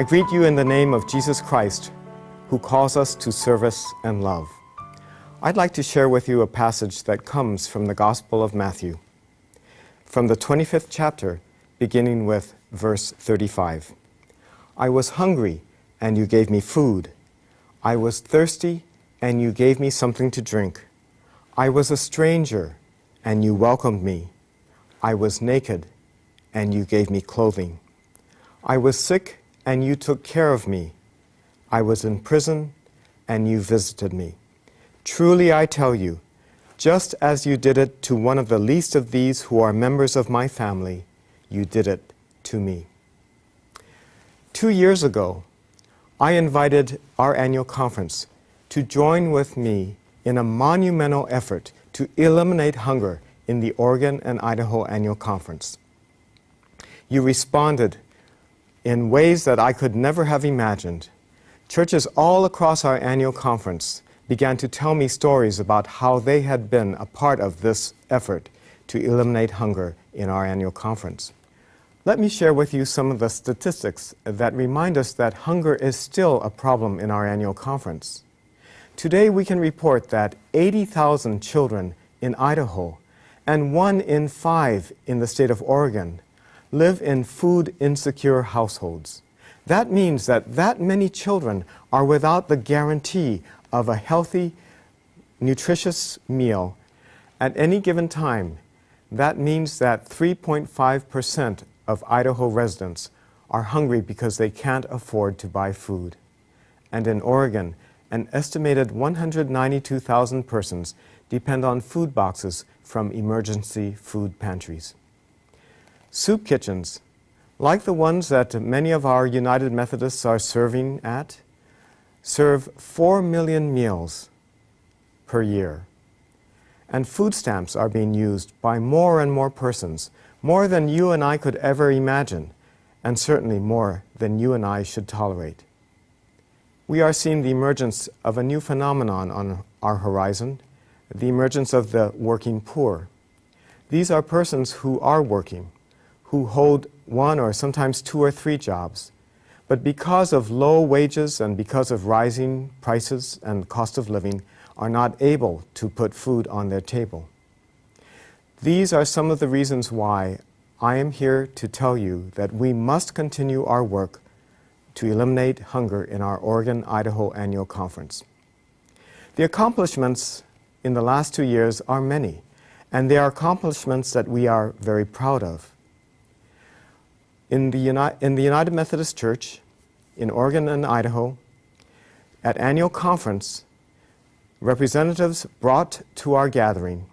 I greet you in the name of Jesus Christ, who calls us to service and love. I'd like to share with you a passage that comes from the Gospel of Matthew, from the 25th chapter, beginning with verse 35. I was hungry, and you gave me food. I was thirsty, and you gave me something to drink. I was a stranger, and you welcomed me. I was naked, and you gave me clothing. I was sick, and you took care of me. I was in prison, and you visited me. Truly I tell you, just as you did it to one of the least of these who are members of my family, you did it to me. 2 years ago, I invited our annual conference to join with me in a monumental effort to eliminate hunger in the Oregon and Idaho annual conference. You responded in ways that I could never have imagined. Churches all across our annual conference began to tell me stories about how they had been a part of this effort to eliminate hunger in our annual conference. Let me share with you some of the statistics that remind us that hunger is still a problem in our annual conference. Today we can report that 80,000 children in Idaho and 1 in 5 in the state of Oregon live in food-insecure households. That means that many children are without the guarantee of a healthy, nutritious meal at any given time. That means that 3.5% of Idaho residents are hungry because they can't afford to buy food. And in Oregon, an estimated 192,000 persons depend on food boxes from emergency food pantries. Soup kitchens, like the ones that many of our United Methodists are serving at, serve 4 million meals per year. And food stamps are being used by more and more persons, more than you and I could ever imagine, and certainly more than you and I should tolerate. We are seeing the emergence of a new phenomenon on our horizon, the emergence of the working poor. These are persons who are working, who hold 1 or sometimes 2 or 3 jobs, but because of low wages and because of rising prices and cost of living, are not able to put food on their table. These are some of the reasons why I am here to tell you that we must continue our work to eliminate hunger in our Oregon-Idaho annual conference. The accomplishments in the last 2 years are many, and they are accomplishments that we are very proud of. In the United Methodist Church, in Oregon and Idaho, at annual conference, representatives brought to our gathering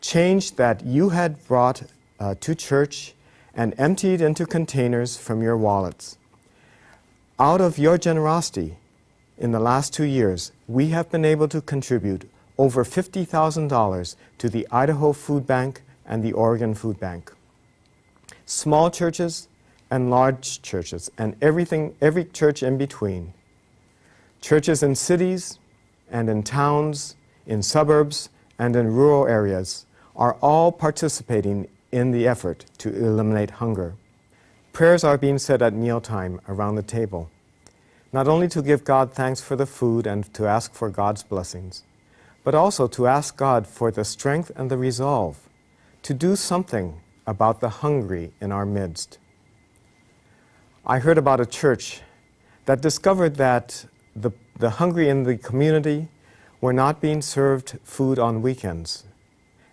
change that you had brought to church and emptied into containers from your wallets. Out of your generosity, in the last 2 years, we have been able to contribute over $50,000 to the Idaho Food Bank and the Oregon Food Bank. Small churches and large churches, and every church in between. Churches in cities and in towns, in suburbs and in rural areas are all participating in the effort to eliminate hunger. Prayers are being said at mealtime around the table, not only to give God thanks for the food and to ask for God's blessings, but also to ask God for the strength and the resolve to do something about the hungry in our midst. I heard about a church that discovered that the hungry in the community were not being served food on weekends.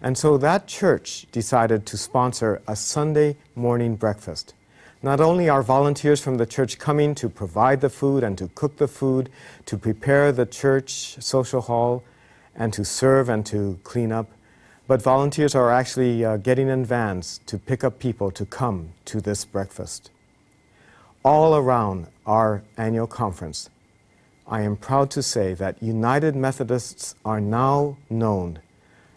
And so that church decided to sponsor a Sunday morning breakfast. Not only are volunteers from the church coming to provide the food and to cook the food, to prepare the church social hall, and to serve and to clean up, but volunteers are actually getting in vans to pick up people to come to this breakfast. All around our annual conference, I am proud to say that United Methodists are now known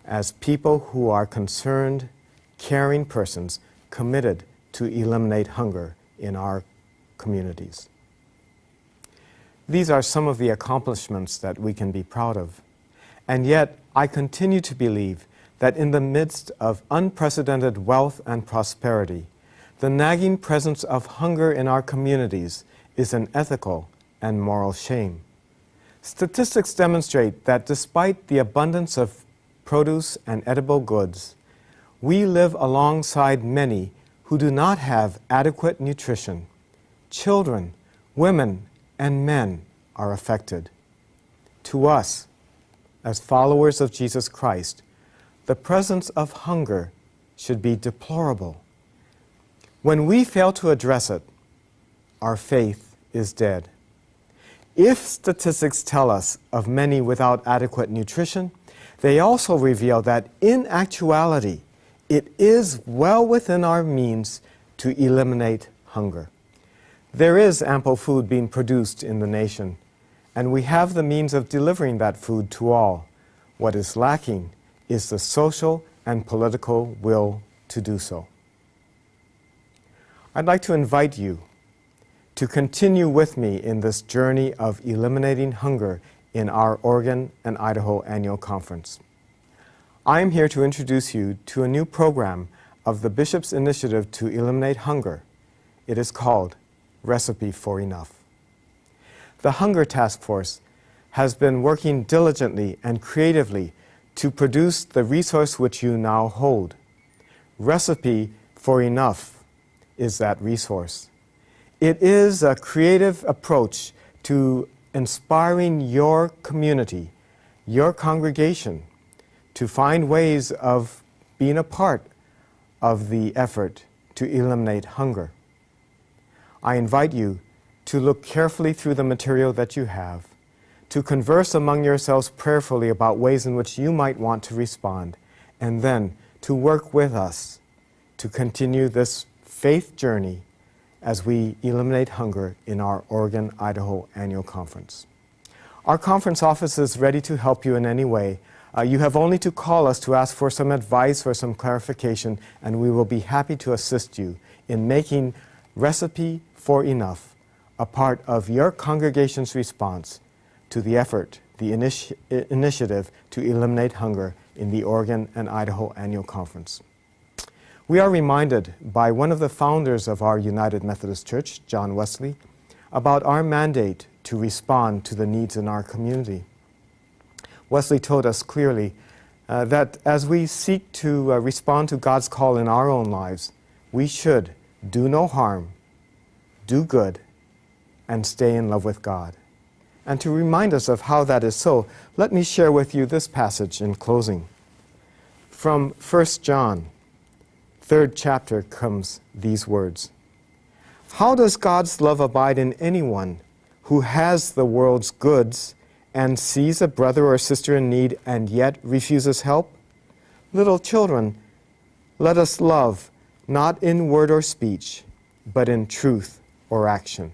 as people who are concerned, caring persons committed to eliminate hunger in our communities. These are some of the accomplishments that we can be proud of. And yet, I continue to believe that in the midst of unprecedented wealth and prosperity, the nagging presence of hunger in our communities is an ethical and moral shame. Statistics demonstrate that despite the abundance of produce and edible goods, we live alongside many who do not have adequate nutrition. Children, women, and men are affected. To us, as followers of Jesus Christ, the presence of hunger should be deplorable. When we fail to address it, our faith is dead. If statistics tell us of many without adequate nutrition, they also reveal that in actuality, it is well within our means to eliminate hunger. There is ample food being produced in the nation, and we have the means of delivering that food to all. What is lacking is the social and political will to do so. I'd like to invite you to continue with me in this journey of eliminating hunger in our Oregon and Idaho annual conference. I am here to introduce you to a new program of the Bishop's Initiative to Eliminate Hunger. It is called Recipe for Enough. The Hunger Task Force has been working diligently and creatively to produce the resource which you now hold. Recipe for Enough is that resource. It is a creative approach to inspiring your community, your congregation, to find ways of being a part of the effort to eliminate hunger. I invite you to look carefully through the material that you have, to converse among yourselves prayerfully about ways in which you might want to respond, and then to work with us to continue this faith journey as we eliminate hunger in our Oregon-Idaho annual conference. Our conference office is ready to help you in any way. You have only to call us to ask for some advice or some clarification, and we will be happy to assist you in making Recipe for Enough a part of your congregation's response to the effort, the initiative to eliminate hunger in the Oregon and Idaho annual conference. We are reminded by one of the founders of our United Methodist Church, John Wesley, about our mandate to respond to the needs in our community. Wesley told us clearly that as we seek to respond to God's call in our own lives, we should do no harm, do good, and stay in love with God. And to remind us of how that is so, let me share with you this passage in closing. From 1 John, 3rd chapter, comes these words. How does God's love abide in anyone who has the world's goods and sees a brother or sister in need and yet refuses help? Little children, let us love, not in word or speech, but in truth or action.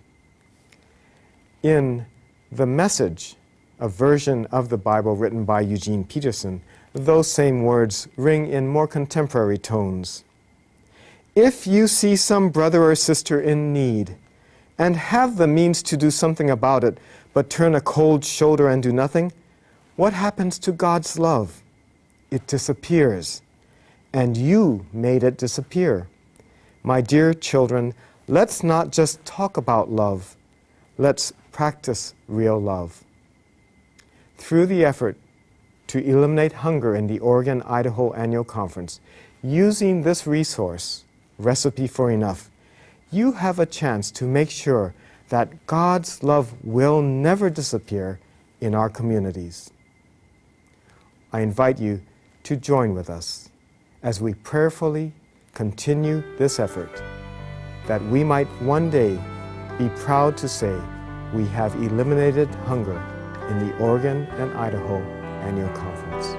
In the Message, a version of the Bible written by Eugene Peterson, those same words ring in more contemporary tones. If you see some brother or sister in need and have the means to do something about it, but turn a cold shoulder and do nothing, what happens to God's love? It disappears, and you made it disappear. My dear children, let's not just talk about love. Let's practice real love. Through the effort to eliminate hunger in the Oregon-Idaho Annual Conference, using this resource, Recipe for Enough, you have a chance to make sure that God's love will never disappear in our communities. I invite you to join with us as we prayerfully continue this effort, that we might one day be proud to say we have eliminated hunger in the Oregon and Idaho Annual Conference.